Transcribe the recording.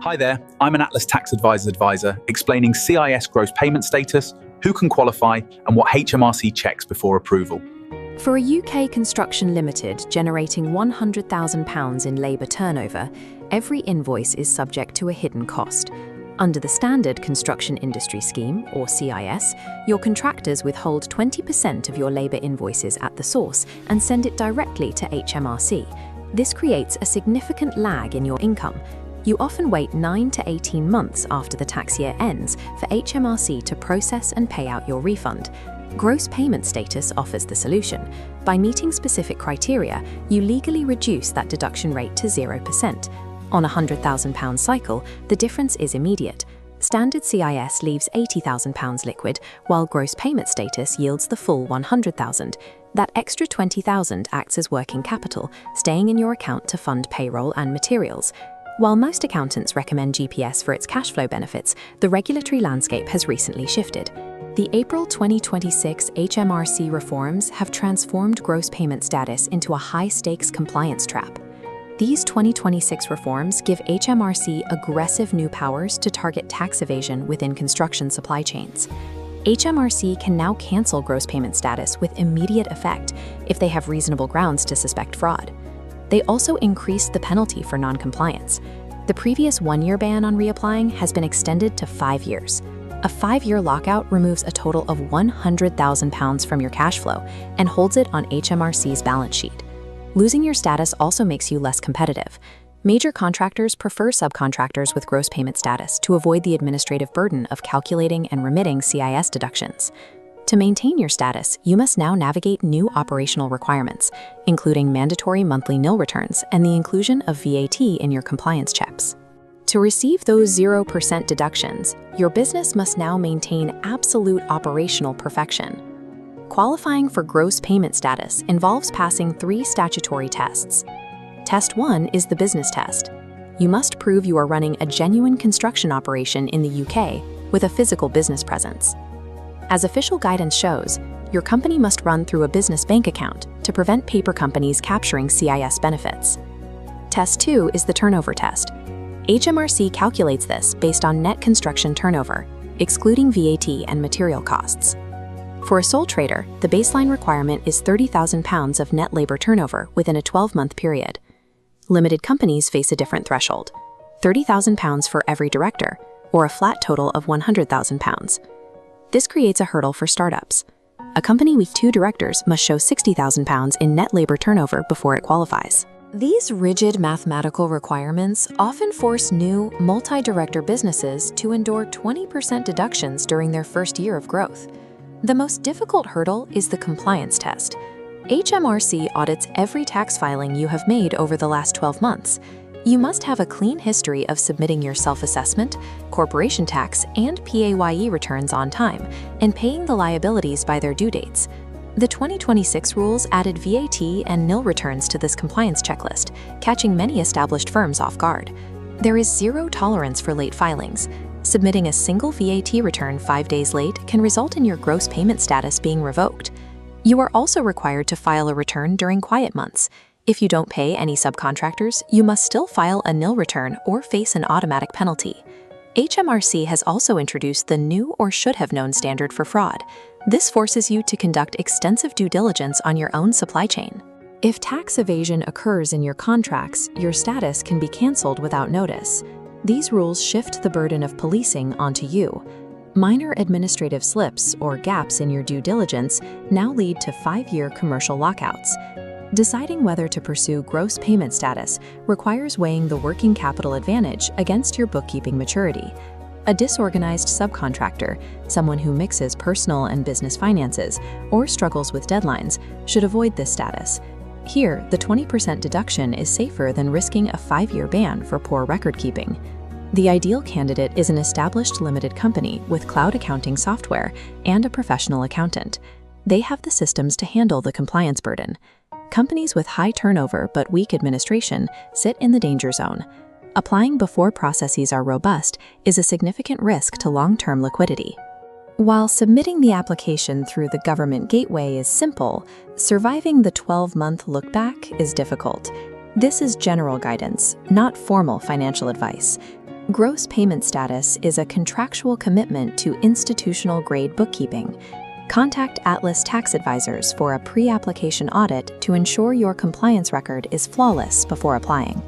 Hi there, I'm an Atlas Tax Advisor's advisor explaining CIS gross payment status, who can qualify, and what HMRC checks before approval. For a UK construction limited generating £100,000 in labour turnover, every invoice is subject to a hidden cost. Under the Standard Construction Industry Scheme, or CIS, your contractors withhold 20% of your labour invoices at the source and send it directly to HMRC. This creates a significant lag in your income. You often wait 9 to 18 months after the tax year ends for HMRC to process and pay out your refund. Gross payment status offers the solution. By meeting specific criteria, you legally reduce that deduction rate to 0%. On a £100,000 cycle, the difference is immediate. Standard CIS leaves £80,000 liquid, while gross payment status yields the full £100,000. That extra £20,000 acts as working capital, staying in your account to fund payroll and materials. While most accountants recommend GPS for its cash flow benefits, the regulatory landscape has recently shifted. The April 2026 HMRC reforms have transformed gross payment status into a high-stakes compliance trap. These 2026 reforms give HMRC aggressive new powers to target tax evasion within construction supply chains. HMRC can now cancel gross payment status with immediate effect if they have reasonable grounds to suspect fraud. They also increased the penalty for non-compliance. The previous 1-year ban on reapplying has been extended to 5 years. A 5-year lockout removes a total of £100,000 from your cash flow and holds it on HMRC's balance sheet. Losing your status also makes you less competitive. Major contractors prefer subcontractors with gross payment status to avoid the administrative burden of calculating and remitting CIS deductions. To maintain your status, you must now navigate new operational requirements, including mandatory monthly nil returns and the inclusion of VAT in your compliance checks. To receive those 0% deductions, your business must now maintain absolute operational perfection. Qualifying for gross payment status involves passing 3 statutory tests. Test 1 is the business test. You must prove you are running a genuine construction operation in the UK with a physical business presence. As official guidance shows, your company must run through a business bank account to prevent paper companies capturing CIS benefits. Test 2 is the turnover test. HMRC calculates this based on net construction turnover, excluding VAT and material costs. For a sole trader, the baseline requirement is £30,000 of net labor turnover within a 12-month period. Limited companies face a different threshold, £30,000 for every director, or a flat total of £100,000. This creates a hurdle for startups. A company with 2 directors must show £60,000 in net labor turnover before it qualifies. These rigid mathematical requirements often force new, multi-director businesses to endure 20% deductions during their first year of growth. The most difficult hurdle is the compliance test. HMRC audits every tax filing you have made over the last 12 months. You must have a clean history of submitting your self-assessment, corporation tax, and PAYE returns on time, and paying the liabilities by their due dates. The 2026 rules added VAT and nil returns to this compliance checklist, catching many established firms off guard. There is zero tolerance for late filings. Submitting a single VAT return 5 days late can result in your gross payment status being revoked. You are also required to file a return during quiet months. If you don't pay any subcontractors, you must still file a nil return or face an automatic penalty. HMRC has also introduced the new or should have known standard for fraud. This forces you to conduct extensive due diligence on your own supply chain. If tax evasion occurs in your contracts, your status can be canceled without notice. These rules shift the burden of policing onto you. Minor administrative slips or gaps in your due diligence now lead to 5-year commercial lockouts. Deciding whether to pursue gross payment status requires weighing the working capital advantage against your bookkeeping maturity. A disorganized subcontractor, someone who mixes personal and business finances or struggles with deadlines, should avoid this status. Here, the 20% deduction is safer than risking a 5-year ban for poor record-keeping. The ideal candidate is an established limited company with cloud accounting software and a professional accountant. They have the systems to handle the compliance burden. Companies with high turnover but weak administration sit in the danger zone. Applying before processes are robust is a significant risk to long-term liquidity. While submitting the application through the government gateway is simple, surviving the 12-month look-back is difficult. This is general guidance, not formal financial advice. Gross payment status is a contractual commitment to institutional-grade bookkeeping. Contact Atlas Tax Advisors for a pre-application audit to ensure your compliance record is flawless before applying.